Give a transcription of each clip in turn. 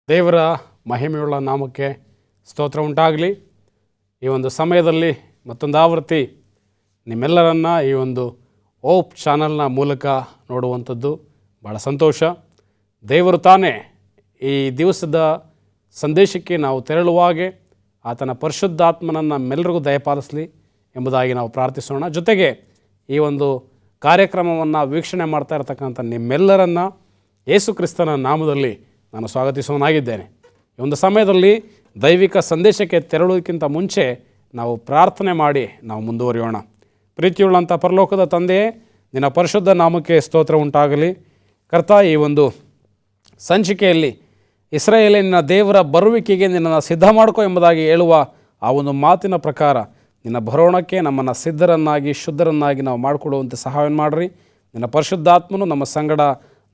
ದೇವರ ಮಹಿಮೆಯುಳ್ಳ ನಾಮಕ್ಕೆ ಸ್ತೋತ್ರ ಉಂಟಾಗಲಿ. ಈ ಒಂದು ಸಮಯದಲ್ಲಿ ಮತ್ತೊಂದು ಆವೃತ್ತಿ ನಿಮ್ಮೆಲ್ಲರನ್ನ ಈ ಒಂದು ಓಪ್ ಚಾನಲ್ನ ಮೂಲಕ ನೋಡುವಂಥದ್ದು ಭಾಳ ಸಂತೋಷ. ದೇವರು ತಾನೇ ಈ ದಿವಸದ ಸಂದೇಶಕ್ಕೆ ನಾವು ತೆರಳುವಾಗೆ ಆತನ ಪರಿಶುದ್ಧಾತ್ಮನನ್ನು ನಮ್ಮೆಲ್ಲರಿಗೂ ದಯಪಾಲಿಸಲಿ ಎಂಬುದಾಗಿ ನಾವು ಪ್ರಾರ್ಥಿಸೋಣ. ಜೊತೆಗೆ ಈ ಒಂದು ಕಾರ್ಯಕ್ರಮವನ್ನು ವೀಕ್ಷಣೆ ಮಾಡ್ತಾ ಇರತಕ್ಕಂಥ ನಿಮ್ಮೆಲ್ಲರನ್ನು ಯೇಸು ಕ್ರಿಸ್ತನ ನಾಮದಲ್ಲಿ ನಾನು ಸ್ವಾಗತಿಸುವನಾಗಿದ್ದೇನೆ. ಈ ಒಂದು ಸಮಯದಲ್ಲಿ ದೈವಿಕ ಸಂದೇಶಕ್ಕೆ ತೆರಳುವುದಕ್ಕಿಂತ ಮುಂಚೆ ನಾವು ಪ್ರಾರ್ಥನೆ ಮಾಡಿ ನಾವು ಮುಂದುವರಿಯೋಣ. ಪ್ರೀತಿಯುಳ್ಳಂಥ ಪರಲೋಕದ ತಂದೆಯೇ, ನಿನ್ನ ಪರಿಶುದ್ಧ ನಾಮಕ್ಕೆ ಸ್ತೋತ್ರ ಉಂಟಾಗಲಿ. ಕರ್ತ, ಈ ಒಂದು ಸಂಚಿಕೆಯಲ್ಲಿ ಇಸ್ರಾಯೇಲಿನ ದೇವರ ಬರುವಿಕೆಗೆ ನಿನ್ನನ್ನು ಸಿದ್ಧ ಮಾಡ್ಕೋ ಎಂಬುದಾಗಿ ಹೇಳುವ ಆ ಒಂದು ಮಾತಿನ ಪ್ರಕಾರ ನಿನ್ನ ಬರೋಣಕ್ಕೆ ನಮ್ಮನ್ನು ಸಿದ್ಧರನ್ನಾಗಿ ಶುದ್ಧರನ್ನಾಗಿ ನಾವು ಮಾಡಿಕೊಡುವಂತೆ ಸಹಾಯ ಮಾಡಿರಿ. ನಿನ್ನ ಪರಿಶುದ್ಧಾತ್ಮನು ನಮ್ಮ ಸಂಗಡ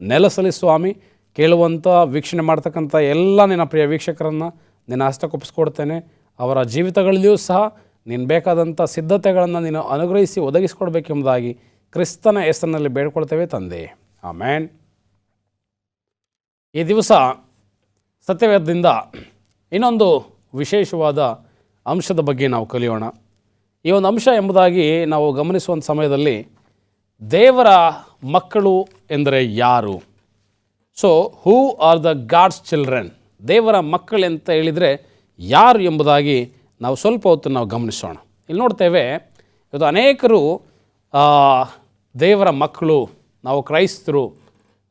ನೆಲೆಸಲಿ ಸ್ವಾಮಿ. ಕೇಳುವಂಥ ವೀಕ್ಷಣೆ ಮಾಡ್ತಕ್ಕಂಥ ಎಲ್ಲ ನಿನ್ನ ಪ್ರಿಯ ವೀಕ್ಷಕರನ್ನು ನಿನ್ನ ಹಸ್ತಕ್ಕೊಪ್ಪಿಸ್ಕೊಡ್ತೇನೆ. ಅವರ ಜೀವಿತಗಳಲ್ಲಿಯೂ ಸಹ ನೀನು ಬೇಕಾದಂಥ ಸಿದ್ಧತೆಗಳನ್ನು ನೀನು ಅನುಗ್ರಹಿಸಿ ಒದಗಿಸ್ಕೊಡ್ಬೇಕೆಂಬುದಾಗಿ ಕ್ರಿಸ್ತನ ಹೆಸರಿನಲ್ಲಿ ಬೇಡ್ಕೊಳ್ತೇವೆ ತಂದೆ, ಆಮೇನ್. ಈ ದಿವಸ ಸತ್ಯವೇದದಿಂದ ಇನ್ನೊಂದು ವಿಶೇಷವಾದ ಅಂಶದ ಬಗ್ಗೆ ನಾವು ಕಲಿಯೋಣ. ಈ ಒಂದು ಅಂಶ ಎಂಬುದಾಗಿ ನಾವು ಗಮನಿಸುವಂಥ ಸಮಯದಲ್ಲಿ ದೇವರ ಮಕ್ಕಳು ಎಂದರೆ ಯಾರು? So who are the god's children? ದೇವರ ಮಕ್ಕಳು ಅಂತ ಹೇಳಿದರೆ ಯಾರು ಎಂಬುದಾಗಿ ನಾವು ಸ್ವಲ್ಪ ಹೊತ್ತು ನಾವು ಗಮನಿಸೋಣ. ಇಲ್ಲಿ ನೋಡ್ತೇವೆ, ಇವತ್ತು ಅನೇಕರು ದೇವರ ಮಕ್ಕಳು, ನಾವು ಕ್ರೈಸ್ತರು,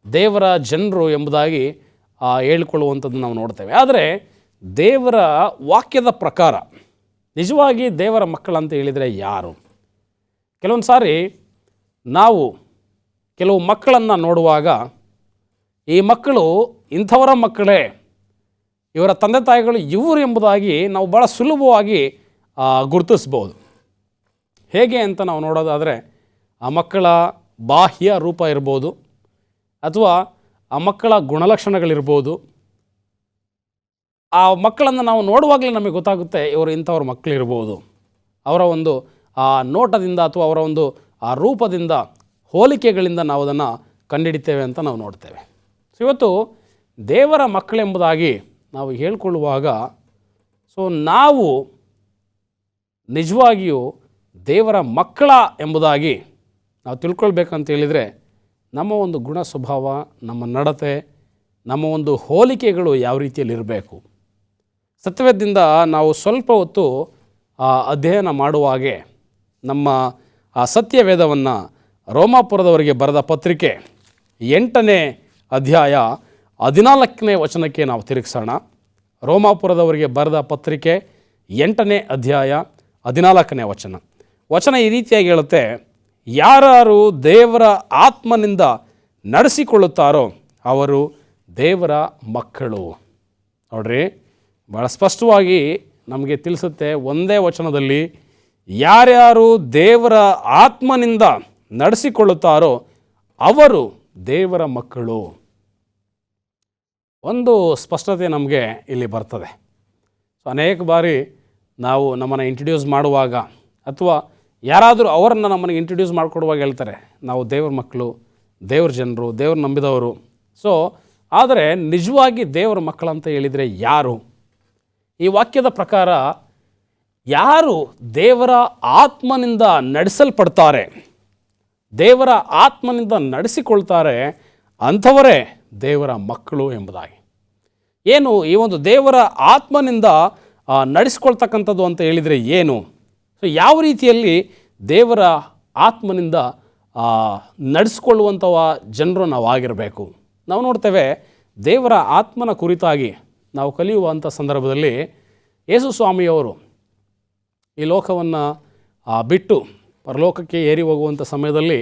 ದೇವರ ಜನರು ಎಂಬುದಾಗಿ ಹೇಳಿಕೊಳ್ಳುವಂಥದ್ದು ನಾವು ನೋಡ್ತೇವೆ. ಆದರೆ ದೇವರ ವಾಕ್ಯದ ಪ್ರಕಾರ ನಿಜವಾಗಿ ದೇವರ ಮಕ್ಕಳಂತ ಹೇಳಿದರೆ ಯಾರು? ಕೆಲವೊಂದು ಸಾರಿ ನಾವು ಕೆಲವು ಮಕ್ಕಳನ್ನು ನೋಡುವಾಗ ಈ ಮಕ್ಕಳು ಇಂಥವರ ಮಕ್ಕಳೇ, ಇವರ ತಂದೆ ತಾಯಿಗಳು ಇವರು ಎಂಬುದಾಗಿ ನಾವು ಭಾಳ ಸುಲಭವಾಗಿ ಗುರುತಿಸ್ಬೋದು. ಹೇಗೆ ಅಂತ ನಾವು ನೋಡೋದಾದರೆ, ಆ ಮಕ್ಕಳ ಬಾಹ್ಯ ರೂಪ ಇರ್ಬೋದು, ಅಥವಾ ಆ ಮಕ್ಕಳ ಗುಣಲಕ್ಷಣಗಳಿರ್ಬೋದು. ಆ ಮಕ್ಕಳನ್ನು ನಾವು ನೋಡುವಾಗಲೇ ನಮಗೆ ಗೊತ್ತಾಗುತ್ತೆ ಇವರು ಇಂಥವ್ರ ಮಕ್ಕಳಿರ್ಬೋದು. ಅವರ ಒಂದು ಆ ನೋಟದಿಂದ ಅಥವಾ ಅವರ ಒಂದು ಆ ರೂಪದಿಂದ, ಹೋಲಿಕೆಗಳಿಂದ ನಾವು ಅದನ್ನು ಕಂಡುಹಿಡಿತೇವೆ ಅಂತ ನಾವು ನೋಡ್ತೇವೆ. ಸೊ ಇವತ್ತು ದೇವರ ಮಕ್ಕಳೆಂಬುದಾಗಿ ನಾವು ಹೇಳ್ಕೊಳ್ಳುವಾಗ, ಸೊ ನಾವು ನಿಜವಾಗಿಯೂ ದೇವರ ಮಕ್ಕಳ ಎಂಬುದಾಗಿ ನಾವು ತಿಳ್ಕೊಳ್ಬೇಕಂತ ಹೇಳಿದರೆ ನಮ್ಮ ಒಂದು ಗುಣ ಸ್ವಭಾವ, ನಮ್ಮ ನಡತೆ, ನಮ್ಮ ಒಂದು ಹೋಲಿಕೆಗಳು ಯಾವ ರೀತಿಯಲ್ಲಿ ಇರಬೇಕು. ಸತ್ಯವೇದದಿಂದ ನಾವು ಸ್ವಲ್ಪ ಹೊತ್ತು ಅಧ್ಯಯನ ಮಾಡುವಾಗೆ ನಮ್ಮ ಆ ಸತ್ಯವೇದವನ್ನು ರೋಮಾಪುರದವರಿಗೆ ಬರೆದ ಪತ್ರಿಕೆ 8ನೇ ಅಧ್ಯಾಯ 14ನೇ ವಚನಕ್ಕೆ ನಾವು ತಿರುಗಿಸೋಣ. ರೋಮಾಪುರದವರಿಗೆ ಬರೆದ ಪತ್ರಿಕೆ 8ನೇ ಅಧ್ಯಾಯ 14ನೇ ವಚನ ಈ ರೀತಿಯಾಗಿ ಹೇಳುತ್ತೆ, ಯಾರು ದೇವರ ಆತ್ಮನಿಂದ ನಡೆಸಿಕೊಳ್ಳುತ್ತಾರೋ ಅವರು ದೇವರ ಮಕ್ಕಳು. ನೋಡ್ರಿ, ಭಾಳ ಸ್ಪಷ್ಟವಾಗಿ ನಮಗೆ ತಿಳಿಸುತ್ತೆ ಒಂದೇ ವಚನದಲ್ಲಿ, ಯಾರ್ಯಾರು ದೇವರ ಆತ್ಮನಿಂದ ನಡೆಸಿಕೊಳ್ಳುತ್ತಾರೋ ಅವರು ದೇವರ ಮಕ್ಕಳು. ಒಂದು ಸ್ಪಷ್ಟತೆ ನಮಗೆ ಇಲ್ಲಿ ಬರ್ತದೆ. ಸೊ ಅನೇಕ ಬಾರಿ ನಾವು ನಮ್ಮನ್ನು ಇಂಟ್ರಡ್ಯೂಸ್ ಮಾಡುವಾಗ ಅಥವಾ ಯಾರಾದರೂ ಅವರನ್ನು ನಮ್ಮನ್ನು ಇಂಟ್ರಡ್ಯೂಸ್ ಮಾಡಿಕೊಡುವಾಗ ಹೇಳ್ತಾರೆ, ನಾವು ದೇವ್ರ ಮಕ್ಕಳು, ದೇವ್ರ ಜನರು, ದೇವ್ರ ನಂಬಿದವರು. ಸೊ ಆದರೆ ನಿಜವಾಗಿ ದೇವರ ಮಕ್ಕಳಂತ ಹೇಳಿದರೆ ಯಾರು? ಈ ವಾಕ್ಯದ ಪ್ರಕಾರ ಯಾರು ದೇವರ ಆತ್ಮನಿಂದ ನಡೆಸಲ್ಪಡ್ತಾರೆ, ದೇವರ ಆತ್ಮನಿಂದ ನಡೆಸಿಕೊಳ್ತಾರೆ, ಅಂಥವರೇ ದೇವರ ಮಕ್ಕಳು ಎಂಬುದಾಗಿ. ಏನು ಈ ಒಂದು ದೇವರ ಆತ್ಮನಿಂದ ನಡೆಸ್ಕೊಳ್ತಕ್ಕಂಥದ್ದು ಅಂತ ಹೇಳಿದರೆ ಏನು? ಸೊ ಯಾವ ರೀತಿಯಲ್ಲಿ ದೇವರ ಆತ್ಮನಿಂದ ನಡೆಸ್ಕೊಳ್ಳುವಂಥವ ಜನರು ನಾವು ಆಗಿರಬೇಕು? ನಾವು ನೋಡ್ತೇವೆ, ದೇವರ ಆತ್ಮನ ಕುರಿತಾಗಿ ನಾವು ಕಲಿಯುವಂಥ ಸಂದರ್ಭದಲ್ಲಿ ಯೇಸು ಸ್ವಾಮಿಯವರು ಈ ಲೋಕವನ್ನು ಬಿಟ್ಟು ಪರಲೋಕಕ್ಕೆ ಏರಿ ಹೋಗುವಂಥ ಸಮಯದಲ್ಲಿ,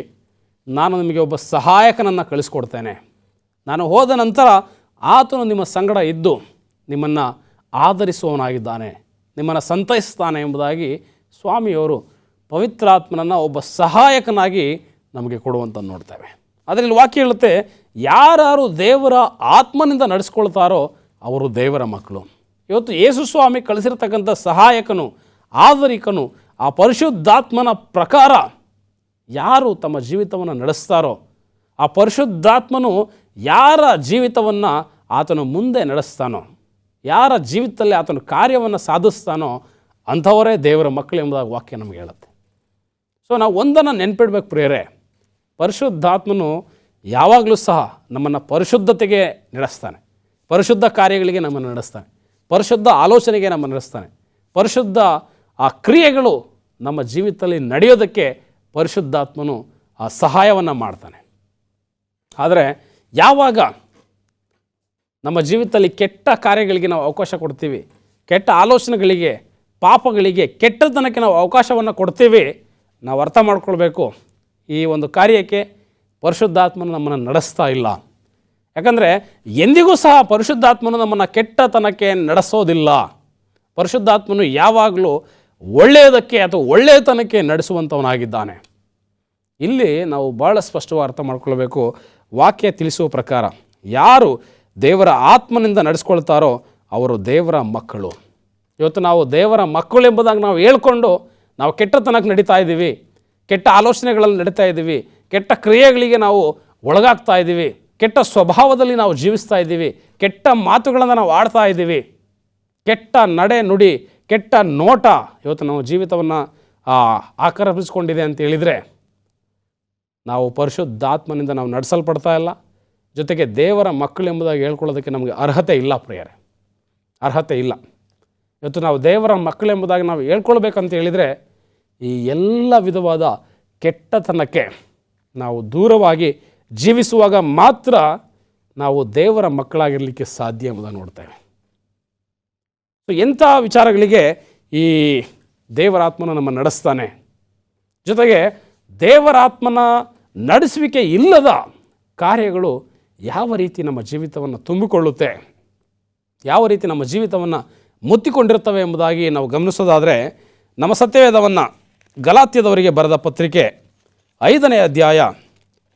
ನಾನು ನಿಮಗೆ ಒಬ್ಬ ಸಹಾಯಕನನ್ನು ಕಳಿಸ್ಕೊಡ್ತೇನೆ, ನಾನು ಹೋದ ನಂತರ ಆತನು ನಿಮ್ಮ ಸಂಗಡ ಇದ್ದು ನಿಮ್ಮನ್ನು ಆಧರಿಸುವವನಾಗಿದ್ದಾನೆ, ನಿಮ್ಮನ್ನು ಸಂತೈಸ್ತಾನೆ ಎಂಬುದಾಗಿ ಸ್ವಾಮಿಯವರು ಪವಿತ್ರಾತ್ಮನನ್ನು ಒಬ್ಬ ಸಹಾಯಕನಾಗಿ ನಮಗೆ ಕೊಡುವಂಥದ್ದು ನೋಡ್ತೇವೆ. ಅದರಲ್ಲಿ ವಾಕ್ಯ ಹೇಳುತ್ತೆ, ಯಾರು ದೇವರ ಆತ್ಮನಿಂದ ನಡೆಸ್ಕೊಳ್ತಾರೋ ಅವರು ದೇವರ ಮಕ್ಕಳು. ಇವತ್ತು ಯೇಸು ಸ್ವಾಮಿ ಕಳಿಸಿರ್ತಕ್ಕಂಥ ಸಹಾಯಕನು, ಆಧರಿಕನು, ಆ ಪರಿಶುದ್ಧಾತ್ಮನ ಪ್ರಕಾರ ಯಾರು ತಮ್ಮ ಜೀವಿತವನ್ನು ನಡೆಸ್ತಾರೋ, ಆ ಪರಿಶುದ್ಧಾತ್ಮನು ಯಾರ ಜೀವಿತವನ್ನು ಆತನು ಮುಂದೆ ನಡೆಸ್ತಾನೋ, ಯಾರ ಜೀವಿತದಲ್ಲಿ ಆತನು ಕಾರ್ಯವನ್ನು ಸಾಧಿಸ್ತಾನೋ ಅಂಥವರೇ ದೇವರ ಮಕ್ಕಳು ಎಂಬುದಾಗಿ ವಾಕ್ಯ ನಮಗೆ ಹೇಳುತ್ತೆ. ಸೊ ನಾವು ಒಂದನ್ನು ನೆನ್ಪಿಡ್ಬೇಕು ಪ್ರಿಯರೇ, ಪರಿಶುದ್ಧಾತ್ಮನು ಯಾವಾಗಲೂ ಸಹ ನಮ್ಮನ್ನು ಪರಿಶುದ್ಧತೆಗೆ ನಡೆಸ್ತಾನೆ, ಪರಿಶುದ್ಧ ಕಾರ್ಯಗಳಿಗೆ ನಮ್ಮನ್ನು ನಡೆಸ್ತಾನೆ, ಪರಿಶುದ್ಧ ಆಲೋಚನೆಗೆ ನಮ್ಮನ್ನು ನಡೆಸ್ತಾನೆ. ಪರಿಶುದ್ಧ ಆ ಕ್ರಿಯೆಗಳು ನಮ್ಮ ಜೀವಿತದಲ್ಲಿ ನಡೆಯೋದಕ್ಕೆ ಪರಿಶುದ್ಧಾತ್ಮನು ಆ ಸಹಾಯವನ್ನು ಮಾಡ್ತಾನೆ. ಆದರೆ ಯಾವಾಗ ನಮ್ಮ ಜೀವಿತದಲ್ಲಿ ಕೆಟ್ಟ ಕಾರ್ಯಗಳಿಗೆ ನಾವು ಅವಕಾಶ ಕೊಡ್ತೀವಿ, ಕೆಟ್ಟ ಆಲೋಚನೆಗಳಿಗೆ, ಪಾಪಗಳಿಗೆ, ಕೆಟ್ಟತನಕ್ಕೆ ನಾವು ಅವಕಾಶವನ್ನು ಕೊಡ್ತೀವಿ, ನಾವು ಅರ್ಥ ಮಾಡ್ಕೊಳ್ಬೇಕು ಈ ಒಂದು ಕಾರ್ಯಕ್ಕೆ ಪರಿಶುದ್ಧಾತ್ಮನು ನಮ್ಮನ್ನು ನಡೆಸ್ತಾ ಇಲ್ಲ. ಯಾಕಂದರೆ ಎಂದಿಗೂ ಸಹ ಪರಿಶುದ್ಧಾತ್ಮನು ನಮ್ಮನ್ನು ಕೆಟ್ಟತನಕ್ಕೆ ನಡೆಸೋದಿಲ್ಲ. ಪರಿಶುದ್ಧಾತ್ಮನು ಯಾವಾಗಲೂ ಒಳ್ಳೆಯದಕ್ಕೆ ಅಥವಾ ಒಳ್ಳೆಯತನಕ್ಕೆ ನಡೆಸುವಂಥವನಾಗಿದ್ದಾನೆ. ಇಲ್ಲಿ ನಾವು ಭಾಳ ಸ್ಪಷ್ಟವಾಗಿ ಅರ್ಥ ಮಾಡ್ಕೊಳ್ಬೇಕು. ವಾಕ್ಯ ತಿಳಿಸುವ ಪ್ರಕಾರ ಯಾರು ದೇವರ ಆತ್ಮನಿಂದ ನಡೆಸ್ಕೊಳ್ತಾರೋ ಅವರು ದೇವರ ಮಕ್ಕಳು. ಇವತ್ತು ನಾವು ದೇವರ ಮಕ್ಕಳು ಎಂಬುದಾಗಿ ನಾವು ಹೇಳ್ಕೊಂಡು ನಾವು ಕೆಟ್ಟತನಕ್ಕೆ ನಡೀತಾ ಇದ್ದೀವಿ, ಕೆಟ್ಟ ಆಲೋಚನೆಗಳಲ್ಲಿ ನಡೀತಾ ಇದ್ದೀವಿ, ಕೆಟ್ಟ ಕ್ರಿಯೆಗಳಿಗೆ ನಾವು ಒಳಗಾಗ್ತಾ ಇದ್ದೀವಿ, ಕೆಟ್ಟ ಸ್ವಭಾವದಲ್ಲಿ ನಾವು ಜೀವಿಸ್ತಾ ಇದ್ದೀವಿ, ಕೆಟ್ಟ ಮಾತುಗಳನ್ನು ನಾವು ಆಡ್ತಾ ಇದ್ದೀವಿ, ಕೆಟ್ಟ ನಡೆ ನುಡಿ, ಕೆಟ್ಟ ನೋಟ ಇವತ್ತು ನಾವು ಜೀವಿತವನ್ನು ಆಕ್ರಮಿಸ್ಕೊಂಡಿದೆ ಅಂತ ಹೇಳಿದರೆ ನಾವು ಪರಿಶುದ್ಧಾತ್ಮನಿಂದ ನಾವು ನಡೆಸಲ್ಪಡ್ತಾ ಇಲ್ಲ. ಜೊತೆಗೆ ದೇವರ ಮಕ್ಕಳು ಎಂಬುದಾಗಿ ಹೇಳ್ಕೊಳ್ಳೋದಕ್ಕೆ ನಮಗೆ ಅರ್ಹತೆ ಇಲ್ಲ ಪ್ರಿಯರೇ, ಅರ್ಹತೆ ಇಲ್ಲ. ಇವತ್ತು ನಾವು ದೇವರ ಮಕ್ಕಳು ಎಂಬುದಾಗಿ ನಾವು ಹೇಳ್ಕೊಳ್ಬೇಕಂತ ಹೇಳಿದರೆ ಈ ಎಲ್ಲ ವಿಧವಾದ ಕೆಟ್ಟತನಕ್ಕೆ ನಾವು ದೂರವಾಗಿ ಜೀವಿಸುವಾಗ ಮಾತ್ರ ನಾವು ದೇವರ ಮಕ್ಕಳಾಗಿರಲಿಕ್ಕೆ ಸಾಧ್ಯ ಎಂಬುದನ್ನು ನೋಡ್ತೇವೆ. ಸೊ ಎಂಥ ವಿಚಾರಗಳಿಗೆ ಈ ದೇವರಾತ್ಮನ ನಮ್ಮ ನಡೆಸ್ತಾನೆ. ಜೊತೆಗೆ ದೇವರಾತ್ಮನ ನಡೆಸುವಿಕೆ ಇಲ್ಲದ ಕಾರ್ಯಗಳು ಯಾವ ರೀತಿ ನಮ್ಮ ಜೀವಿತವನ್ನು ತುಂಬಿಕೊಳ್ಳುತ್ತೆ, ಯಾವ ರೀತಿ ನಮ್ಮ ಜೀವಿತವನ್ನು ಮುತ್ತಿಕೊಂಡಿರ್ತವೆ ಎಂಬುದಾಗಿ ನಾವು ಗಮನಿಸೋದಾದರೆ ನಮ್ಮ ಸತ್ಯವೇದವನ್ನು ಗಲಾತ್ಯದವರಿಗೆ ಬರೆದ ಪತ್ರಿಕೆ 5ನೇ ಅಧ್ಯಾಯ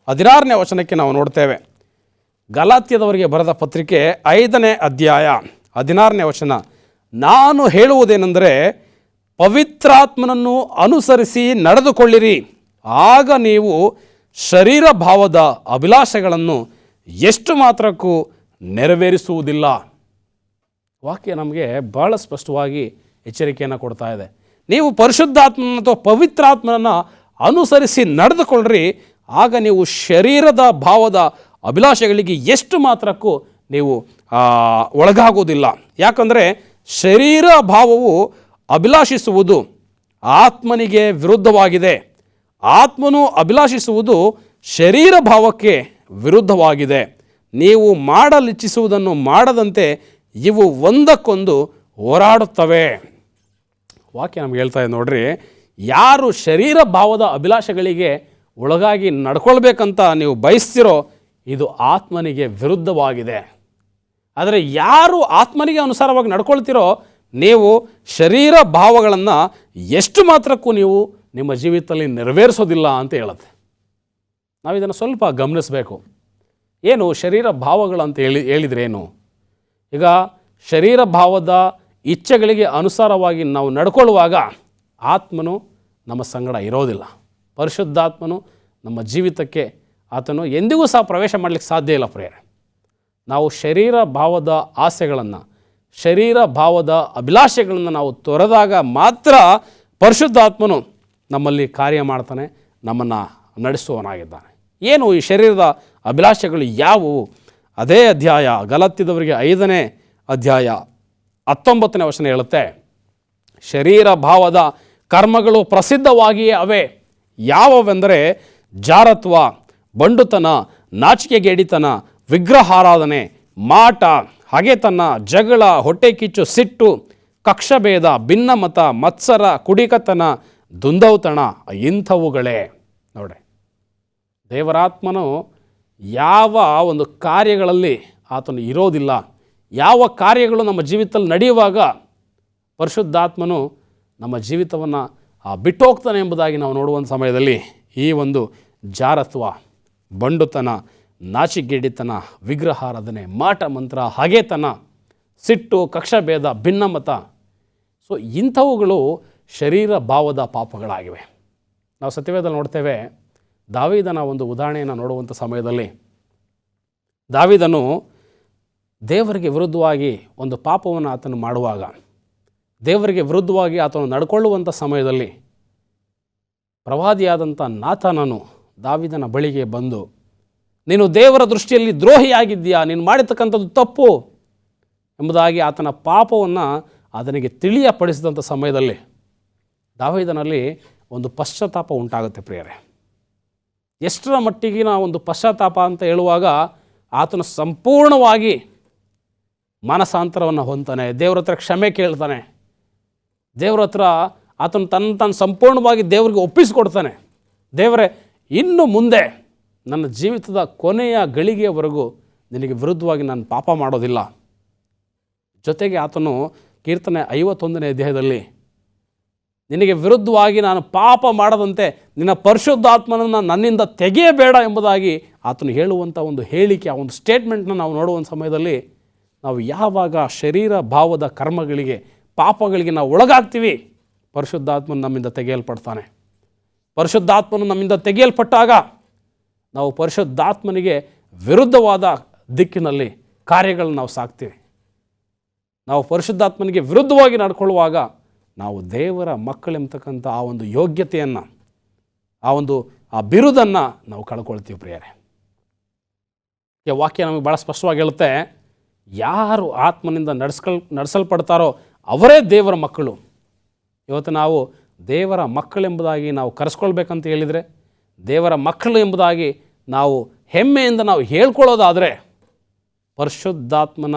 16ನೇ ವಚನಕ್ಕೆ ನಾವು ನೋಡ್ತೇವೆ. ಗಲಾತ್ಯದವರಿಗೆ ಬರೆದ ಪತ್ರಿಕೆ 5ನೇ ಅಧ್ಯಾಯ 16ನೇ ವಚನ, ನಾನು ಹೇಳುವುದೇನೆಂದರೆ ಪವಿತ್ರಾತ್ಮನನ್ನು ಅನುಸರಿಸಿ ನಡೆದುಕೊಳ್ಳಿರಿ, ಆಗ ನೀವು ಶರೀರ ಭಾವದ ಅಭಿಲಾಷೆಗಳನ್ನು ಎಷ್ಟು ಮಾತ್ರಕ್ಕೂ ನೆರವೇರಿಸುವುದಿಲ್ಲ. ವಾಕ್ಯ ನಮಗೆ ಭಾಳ ಸ್ಪಷ್ಟವಾಗಿ ಎಚ್ಚರಿಕೆಯನ್ನು ಕೊಡ್ತಾ ಇದೆ. ನೀವು ಪರಿಶುದ್ಧಾತ್ಮನ ಅಥವಾ ಪವಿತ್ರಾತ್ಮನನ್ನು ಅನುಸರಿಸಿ ನಡೆದುಕೊಳ್ಳ್ರಿ, ಆಗ ನೀವು ಶರೀರದ ಭಾವದ ಅಭಿಲಾಷೆಗಳಿಗೆ ಎಷ್ಟು ಮಾತ್ರಕ್ಕೂ ನೀವು ಒಳಗಾಗೋದಿಲ್ಲ. ಯಾಕಂದರೆ ಶರೀರ ಭಾವವು ಅಭಿಲಾಷಿಸುವುದು ಆತ್ಮನಿಗೆ ವಿರುದ್ಧವಾಗಿದೆ, ಆತ್ಮನು ಅಭಿಲಾಷಿಸುವುದು ಶರೀರ ಭಾವಕ್ಕೆ ವಿರುದ್ಧವಾಗಿದೆ. ನೀವು ಮಾಡಲಿಚ್ಛಿಸುವುದನ್ನು ಮಾಡದಂತೆ ಇವು ಒಂದಕ್ಕೊಂದು ಹೋರಾಡುತ್ತವೆ. ವಾಕ್ಯ ನಮ್ಗೆ ಹೇಳ್ತಾ ಇದೆ ನೋಡ್ರಿ, ಯಾರು ಶರೀರ ಭಾವದ ಅಭಿಲಾಷೆಗಳಿಗೆ ಒಳಗಾಗಿ ನಡ್ಕೊಳ್ಬೇಕಂತ ನೀವು ಬಯಸ್ತಿರೋ ಇದು ಆತ್ಮನಿಗೆ ವಿರುದ್ಧವಾಗಿದೆ. ಆದರೆ ಯಾರು ಆತ್ಮನಿಗೆ ಅನುಸಾರವಾಗಿ ನಡ್ಕೊಳ್ತಿರೋ ನೀವು ಶರೀರ ಭಾವಗಳನ್ನು ಎಷ್ಟು ಮಾತ್ರಕ್ಕೂ ನೀವು ನಿಮ್ಮ ಜೀವಿತದಲ್ಲಿ ನೆರವೇರಿಸೋದಿಲ್ಲ ಅಂತ ಹೇಳುತ್ತೆ. ನಾವು ಇದನ್ನು ಸ್ವಲ್ಪ ಗಮನಿಸಬೇಕು. ಏನು ಶರೀರ ಭಾವಗಳು ಅಂತ ಹೇಳಿದ್ರೇನು? ಈಗ ಶರೀರ ಭಾವದ ಇಚ್ಛೆಗಳಿಗೆ ಅನುಸಾರವಾಗಿ ನಾವು ನಡ್ಕೊಳ್ಳುವಾಗ ಆತ್ಮನು ನಮ್ಮ ಸಂಗಡ ಇರೋದಿಲ್ಲ. ಪರಿಶುದ್ಧಾತ್ಮನು ನಮ್ಮ ಜೀವಿತಕ್ಕೆ ಆತನು ಎಂದಿಗೂ ಸಹ ಪ್ರವೇಶ ಮಾಡಲಿಕ್ಕೆ ಸಾಧ್ಯ ಇಲ್ಲ ಪ್ರಿಯರೇ. ನಾವು ಶರೀರ ಭಾವದ ಆಸೆಗಳನ್ನು, ಶರೀರ ಭಾವದ ಅಭಿಲಾಷೆಗಳನ್ನು ನಾವು ತೊರೆದಾಗ ಮಾತ್ರ ಪರಿಶುದ್ಧಾತ್ಮನು ನಮ್ಮಲ್ಲಿ ಕಾರ್ಯ ಮಾಡ್ತಾನೆ, ನಮ್ಮನ್ನು ನಡೆಸುವವನಾಗಿದ್ದಾನೆ. ಏನು ಈ ಶರೀರದ ಅಭಿಲಾಷೆಗಳು ಯಾವುವು? ಅದೇ ಅಧ್ಯಾಯ ಗಲಾತ್ಯದವರಿಗೆ 5ನೇ ಅಧ್ಯಾಯ 19ನೇ ವಚನ ಹೇಳುತ್ತೆ, ಶರೀರ ಭಾವದ ಕರ್ಮಗಳು ಪ್ರಸಿದ್ಧವಾಗಿಯೇ ಅವೆ. ಯಾವುವೆಂದರೆ ಜಾರತ್ವ, ಬಂಡುತನ, ನಾಚಿಕೆಗೇಡಿತನ, ವಿಗ್ರಹಾರಾಧನೆ, ಮಾಟ, ಹಗೆತನ, ಜಗಳ, ಹೊಟ್ಟೆ ಕಿಚ್ಚು, ಸಿಟ್ಟು, ಕಕ್ಷಭೇದ, ಭಿನ್ನಮತ, ಮತ್ಸರ, ಕುಡಿಕತನ, ದುಂದೌತಣ ಇಂಥವುಗಳೇ. ನೋಡಿ, ದೇವರಾತ್ಮನು ಯಾವ ಒಂದು ಕಾರ್ಯಗಳಲ್ಲಿ ಆತನು ಇರೋದಿಲ್ಲ, ಯಾವ ಕಾರ್ಯಗಳು ನಮ್ಮ ಜೀವಿತದಲ್ಲಿ ನಡೆಯುವಾಗ ಪರಿಶುದ್ಧಾತ್ಮನು ನಮ್ಮ ಜೀವಿತವನ್ನು ಬಿಟ್ಟೋಗ್ತಾನೆ ಎಂಬುದಾಗಿ ನಾವು ನೋಡುವಂಥ ಸಮಯದಲ್ಲಿ ಈ ಒಂದು ಜಾರತ್ವ, ಬಂಡುತನ, ನಾಚಿಕೆಗೇಡಿತನ, ವಿಗ್ರಹಾರಾಧನೆ, ಮಾಟ ಮಂತ್ರ, ಹಗೆತನ, ಸಿಟ್ಟು, ಕಕ್ಷಭೇದ, ಭಿನ್ನಮತ, ಸೊ ಇಂಥವುಗಳು ಶರೀರ ಭಾವದ ಪಾಪಗಳಾಗಿವೆ. ನಾವು ಸತ್ಯವೇದದಲ್ಲಿ ನೋಡ್ತೇವೆ, ದಾವೀದನ ಒಂದು ಉದಾಹರಣೆಯನ್ನು ನೋಡುವಂಥ ಸಮಯದಲ್ಲಿ ದಾವೀದನು ದೇವರಿಗೆ ವಿರುದ್ಧವಾಗಿ ಒಂದು ಪಾಪವನ್ನು ಆತನು ಮಾಡುವಾಗ, ದೇವರಿಗೆ ವಿರುದ್ಧವಾಗಿ ಆತನು ನಡ್ಕೊಳ್ಳುವಂಥ ಸಮಯದಲ್ಲಿ ಪ್ರವಾದಿಯಾದಂಥ ನಾತಾನನು ದಾವೀದನ ಬಳಿಗೆ ಬಂದು, ನೀನು ದೇವರ ದೃಷ್ಟಿಯಲ್ಲಿ ದ್ರೋಹಿಯಾಗಿದ್ದೀಯಾ, ನೀನು ಮಾಡಿರ್ತಕ್ಕಂಥದ್ದು ತಪ್ಪು ಎಂಬುದಾಗಿ ಆತನ ಪಾಪವನ್ನು ಆತನಿಗೆ ತಿಳಿಯಪಡಿಸಿದಂಥ ಸಮಯದಲ್ಲಿ ದಾವೀದನಲ್ಲಿ ಒಂದು ಪಶ್ಚಾತ್ತಾಪ ಉಂಟಾಗುತ್ತೆ ಪ್ರಿಯರೇ. ಎಷ್ಟರ ಮಟ್ಟಿಗಿನ ಒಂದು ಪಶ್ಚಾತ್ತಾಪ ಅಂತ ಹೇಳುವಾಗ, ಆತನು ಸಂಪೂರ್ಣವಾಗಿ ಮಾನಸಾಂತರವನ್ನು ಹೊಂದ್ತಾನೆ, ದೇವರ ಹತ್ರ ಕ್ಷಮೆ ಕೇಳ್ತಾನೆ, ದೇವರ ಹತ್ರ ಆತನು ತನ್ನ ಸಂಪೂರ್ಣವಾಗಿ ದೇವರಿಗೆ ಒಪ್ಪಿಸಿಕೊಡ್ತಾನೆ. ದೇವರೇ, ಇನ್ನು ಮುಂದೆ ನನ್ನ ಜೀವಿತದ ಕೊನೆಯ ಗಳಿಗೆಯವರೆಗೂ ನಿನಗೆ ವಿರುದ್ಧವಾಗಿ ನಾನು ಪಾಪ ಮಾಡೋದಿಲ್ಲ. ಜೊತೆಗೆ ಆತನು ಕೀರ್ತನೆ 51ನೇ ಅಧ್ಯಾಯದಲ್ಲಿ ನಿನಗೆ ವಿರುದ್ಧವಾಗಿ ನಾನು ಪಾಪ ಮಾಡದಂತೆ ನಿನ್ನ ಪರಿಶುದ್ಧಾತ್ಮನನ್ನು ನನ್ನಿಂದ ತೆಗೆಯಬೇಡ ಎಂಬುದಾಗಿ ಆತನು ಹೇಳುವಂಥ ಒಂದು ಹೇಳಿಕೆ, ಆ ಒಂದು ಸ್ಟೇಟ್ಮೆಂಟ್ನ ನಾವು ನೋಡುವಂಥ ಸಮಯದಲ್ಲಿ ನಾವು ಯಾವಾಗ ಶರೀರ ಭಾವದ ಕರ್ಮಗಳಿಗೆ, ಪಾಪಗಳಿಗೆ ನಾವು ಒಳಗಾಗ್ತೀವಿ, ಪರಿಶುದ್ಧಾತ್ಮನು ನಮ್ಮಿಂದ ತೆಗೆಯಲ್ಪಡ್ತಾನೆ. ಪರಿಶುದ್ಧಾತ್ಮನು ನಮ್ಮಿಂದ ತೆಗೆಯಲ್ಪಟ್ಟಾಗ ನಾವು ಪರಿಶುದ್ಧಾತ್ಮನಿಗೆ ವಿರುದ್ಧವಾದ ದಿಕ್ಕಿನಲ್ಲಿ ಕಾರ್ಯಗಳನ್ನು ನಾವು ಸಾಕ್ತೀವಿ. ನಾವು ಪರಿಶುದ್ಧಾತ್ಮನಿಗೆ ವಿರುದ್ಧವಾಗಿ ನಡ್ಕೊಳ್ಳುವಾಗ ನಾವು ದೇವರ ಮಕ್ಕಳೆಂಬತಕ್ಕಂಥ ಆ ಒಂದು ಯೋಗ್ಯತೆಯನ್ನು, ಆ ಬಿರುದನ್ನು ನಾವು ಕಳ್ಕೊಳ್ತೀವಿ ಪ್ರಿಯರೇ. ಈ ವಾಕ್ಯ ನಮಗೆ ಭಾಳ ಸ್ಪಷ್ಟವಾಗಿ ಹೇಳುತ್ತೆ, ಯಾರು ಆತ್ಮನಿಂದ ನಡೆಸಲ್ಪಡ್ತಾರೋ ಅವರೇ ದೇವರ ಮಕ್ಕಳು. ಇವತ್ತು ನಾವು ದೇವರ ಮಕ್ಕಳೆಂಬುದಾಗಿ ನಾವು ಕರೆಸ್ಕೊಳ್ಬೇಕಂತ ಹೇಳಿದರೆ, ದೇವರ ಮಕ್ಕಳು ಎಂಬುದಾಗಿ ನಾವು ಹೆಮ್ಮೆಯಿಂದ ನಾವು ಹೇಳ್ಕೊಳ್ಳೋದಾದರೆ, ಪರಿಶುದ್ಧಾತ್ಮನ